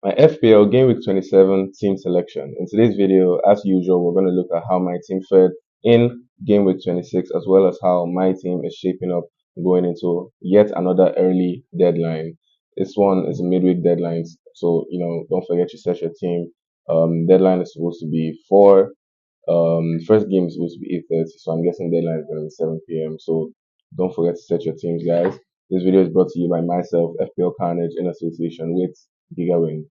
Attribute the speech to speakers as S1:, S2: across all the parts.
S1: My FPL Game Week 27 team selection. In today's video, as usual, we're going to look at how my team fared in Game Week 26 as well as how my team is shaping up going into yet another early deadline. This one is a midweek deadline, so don't forget to set your team. Deadline is supposed to be 4. First game is supposed to be 8:30, so I'm guessing deadline is going to be 7 p.m. So don't forget to set your teams, guys. This video is brought to you by myself, FPL.CARNAGE, in association with GW27.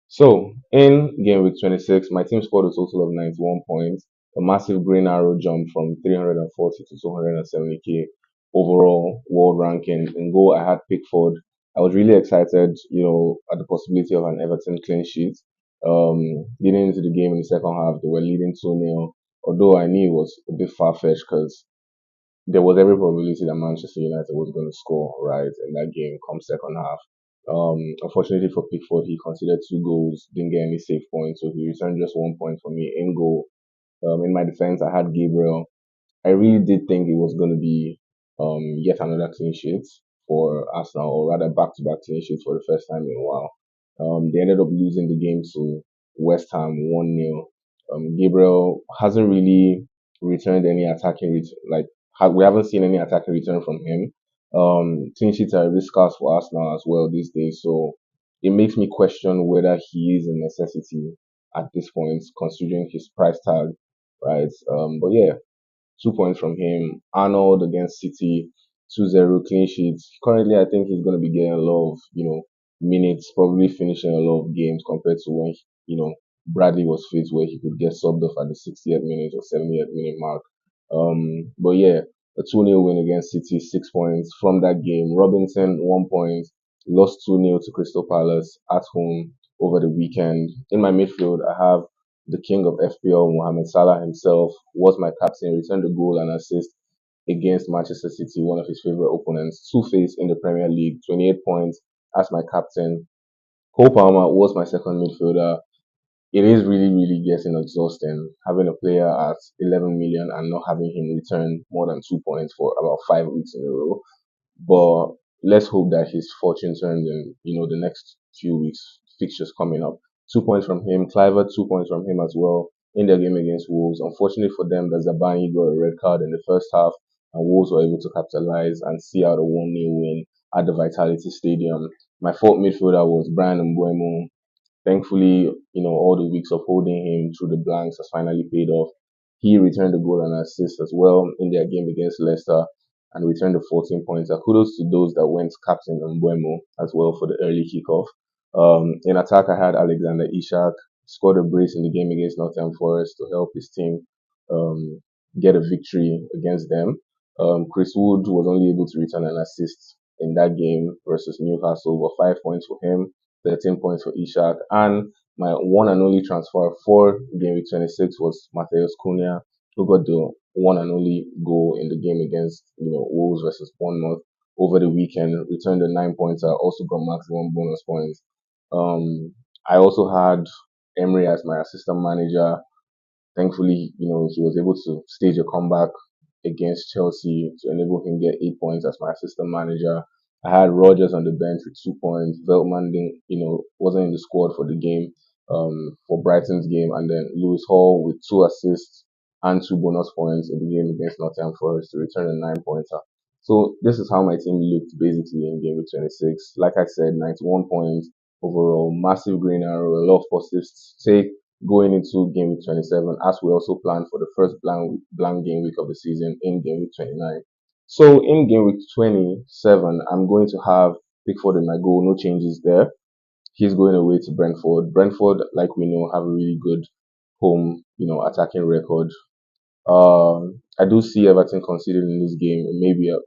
S1: So, in game week 26, my team scored a total of 91 points, a massive green arrow jump from 340 to 270k overall world ranking. In goal, I had Pickford. I was really excited, at the possibility of an Everton clean sheet. Leading into the game in the second half, they were leading 2-0, although I knew it was a bit far-fetched because there was every probability that Manchester United was going to score right in that game come second half. Unfortunately for Pickford, he conceded 2 goals, didn't get any save points, so he returned just 1 point for me in goal. In my defense, I had Gabriel. I really did think it was going to be yet another clean sheet for Arsenal, or rather back-to-back clean sheets for the first time in a while. They ended up losing the game to West Ham 1-0. Gabriel hasn't really returned any attacking we haven't seen any attacking return from him. Clean sheets are a bit scarce for Arsenal as well these days, so it makes me question whether he is a necessity at this point, considering his price tag, right? But yeah, 2 points from him. Arnold against City, 2-0 clean sheets. Currently, I think he's going to be getting a lot of, minutes, probably finishing a lot of games compared to when, Bradley was fit, where he could get subbed off at the 60th minute or 70th minute mark. But yeah, a 2-0 win against City, 6 points from that game. Robinson, 1 point, lost 2-0 to Crystal Palace at home over the weekend. In my midfield, I have the king of FPL, Mohamed Salah himself, was my captain, returned a goal and assist against Manchester City, one of his favorite opponents. Two-face in the Premier League, 28 points as my captain. Cole Palmer was my second midfielder. It is really, really getting exhausting having a player at 11 million and not having him return more than 2 points for about 5 weeks in a row. But let's hope that his fortune turns in, the next few weeks, fixtures coming up. 2 points from him. Cliver, 2 points from him as well in their game against Wolves. Unfortunately for them, the Zabani got a red card in the first half, and Wolves were able to capitalize and see out a 1-0 win at the Vitality Stadium. My fourth midfielder was Brian Mbuemo. Thankfully, all the weeks of holding him through the blanks has finally paid off. He returned a goal and assist as well in their game against Leicester and returned the 14 points. Kudos to those that went captain Mbuemo as well for the early kickoff. In attack, I had Alexander Isak, scored a brace in the game against Nottingham Forest to help his team get a victory against them. Chris Wood was only able to return an assist in that game versus Newcastle, but 5 points for him, 13 points for Ishak, and my one and only transfer for game week 26 was Mateus Cunha, who got the one and only goal in the game against Wolves versus Bournemouth over the weekend. Returned a 9 pointer, also got maximum bonus points. I also had Emery as my assistant manager. Thankfully, he was able to stage a comeback against Chelsea to enable him get 8 points as my assistant manager. I had Rogers on the bench with 2 points. Veltman didn't, wasn't in the squad for the game, for Brighton's game, and then Lewis Hall with 2 assists and 2 bonus points in the game against Nottingham Forest to return a 9 pointer. So this is how my team looked basically in game week 26. Like I said, 91 points overall, massive green arrow, a lot of positives to take going into game week 27, as we also plan for the first blank game week of the season in game week 29. So in game week 27, I'm going to have Pickford in my goal, no changes there. He's going away to Brentford. Brentford, like we know, have a really good home, attacking record. I do see Everton conceded in this game. It may be a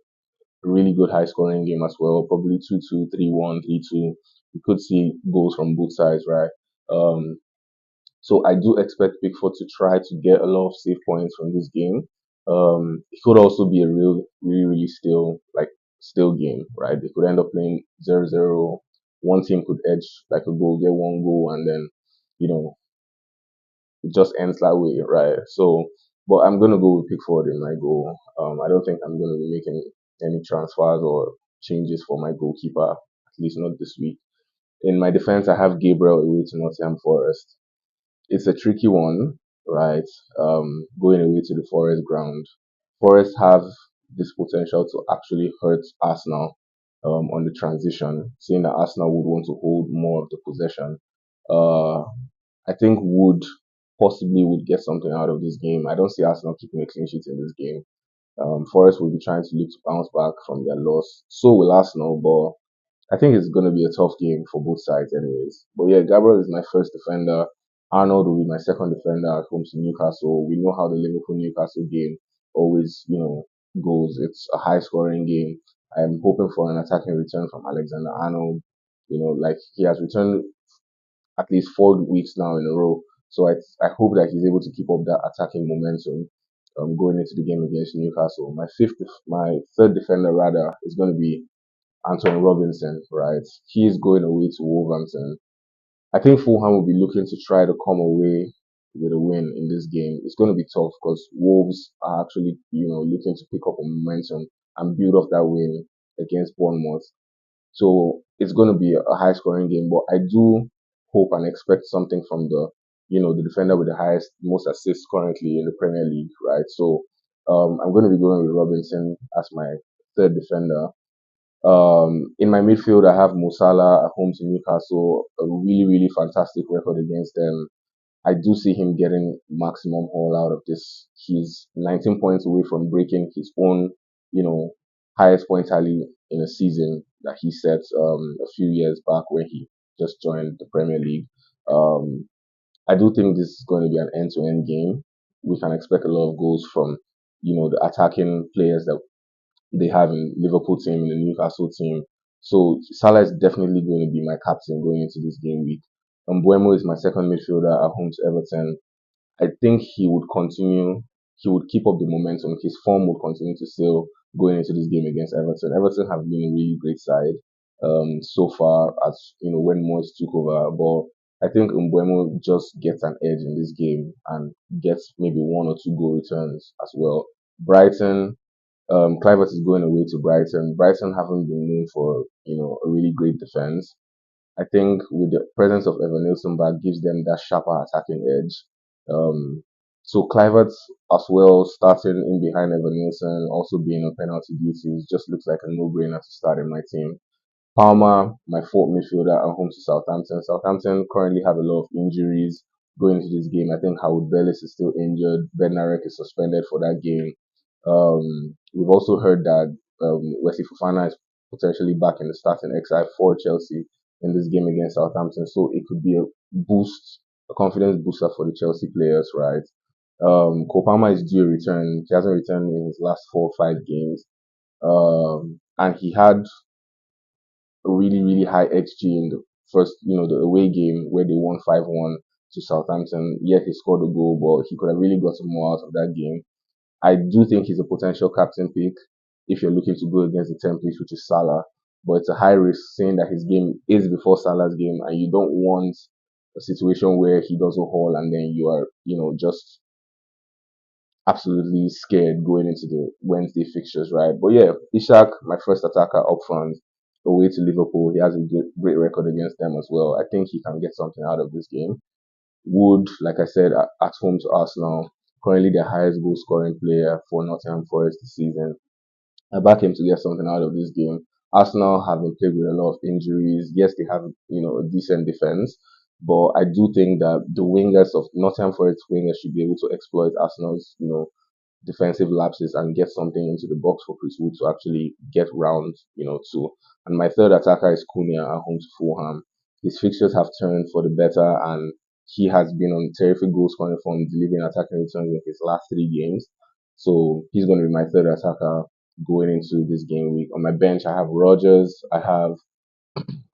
S1: really good high scoring game as well, probably 2-2, 3-1, 3-2. You could see goals from both sides, right? So I do expect Pickford to try to get a lot of save points from this game. It could also be a really, really still game, right? They could end up playing 0-0. One team could edge like a goal, get 1 goal, and then, you know, it just ends that way, right? So, but I'm gonna go with Pickford in my goal. I don't think I'm gonna be making any transfers or changes for my goalkeeper, at least not this week. In my defense, I have Gabriel away to Nottingham Forest. It's a tricky one, right? Going away to the Forest ground. Forest have this potential to actually hurt Arsenal on the transition, saying that Arsenal would want to hold more of the possession. Uh, I think Wood possibly would get something out of this game. I don't see Arsenal keeping a clean sheet in this game. Forest will be trying to look to bounce back from their loss. So will Arsenal, but I think it's going to be a tough game for both sides, anyways. But yeah, Gabriel is my first defender. Arnold will be my second defender at home to Newcastle. We know how the Liverpool Newcastle game always, goes. It's a high scoring game. I'm hoping for an attacking return from Alexander Arnold. Like he has returned at least 4 weeks now in a row. So I hope that he's able to keep up that attacking momentum going into the game against Newcastle. My third defender rather is going to be Anthony Robinson, right? He is going away to Wolverhampton. I think Fulham will be looking to try to come away with a win in this game. It's going to be tough because Wolves are actually, looking to pick up on momentum and build off that win against Bournemouth. So it's going to be a high scoring game, but I do hope and expect something from the defender with the highest, most assists currently in the Premier League, right? So I'm going to be going with Robinson as my third defender. In my midfield, I have Mo Salah at home to Newcastle, a really, really fantastic record against them. I do see him getting maximum haul out of this. He's 19 points away from breaking his own, you know, highest point tally in a season that he set a few years back when he just joined the Premier League. Um, I do think this is going to be an end-to-end game. We can expect a lot of goals from, the attacking players that they have in Liverpool team, in the Newcastle team. So Salah is definitely going to be my captain going into this game week. Mbuemo is my second midfielder at home to Everton. I think he would keep up the momentum. His form would continue to sail going into this game against Everton. Everton have been a really great side so far as when Moyes took over, but I think Mbuemo just gets an edge in this game and gets maybe one or two goal returns as well. Brighton, Clivert is going away to Brighton. Brighton haven't been known for a really great defense. I think with the presence of Evan Nilsson back gives them that sharper attacking edge. So Clivert as well starting in behind Evan Nilsson, also being on penalty duties, just looks like a no-brainer to start in my team. Palmer, my fourth midfielder at home to Southampton. Southampton currently have a lot of injuries going into this game. I think Howard Bellis is still injured. Bednarek is suspended for that game. We've also heard that Wesley Fofana is potentially back in the starting XI for Chelsea in this game against Southampton. So it could be a confidence booster for the Chelsea players, right? Kopama is due a return. He hasn't returned in his last 4 or 5 games. And he had a really, really high XG in the first, the away game where they won 5-1 to Southampton. Yet he scored a goal, but he could have really gotten more out of that game. I do think he's a potential captain pick if you're looking to go against the template, which is Salah. But it's a high risk saying that his game is before Salah's game, and you don't want a situation where he doesn't haul and then you are, just absolutely scared going into the Wednesday fixtures, right? But yeah, Ishak, my first attacker up front, away to Liverpool. He has a great record against them as well. I think he can get something out of this game. Wood, like I said, at home to Arsenal, currently the highest goal scoring player for Nottingham Forest this season. I back him to get something out of this game. Arsenal have been plagued with a lot of injuries. Yes, they have, a decent defense, but I do think that the wingers of Nottingham Forest wingers should be able to exploit Arsenal's, defensive lapses and get something into the box for Chris Wood to actually get round, to. And my third attacker is Cunha at home to Fulham. His fixtures have turned for the better, and he has been on terrific goal scoring form, delivering attacking returns in his last 3 games. So he's going to be my third attacker going into this game week. On my bench, I have Rogers, I have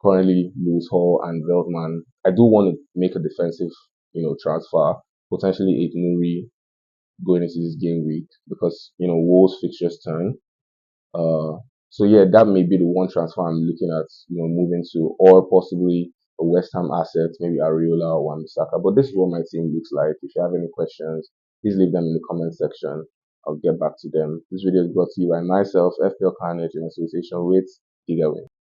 S1: currently Lewis Hall and Veltman. I do want to make a defensive, transfer, potentially Aid Nuri going into this game week because Wolves fixtures turn. Uh, so yeah, that may be the one transfer I'm looking at, moving to, or possibly a West Ham asset, maybe Ariola or Wan-Bissaka. But this is what my team looks like. If you have any questions, please leave them in the comment section. I'll get back to them. This video is brought to you by myself, FPL Carnage, in association with Either way.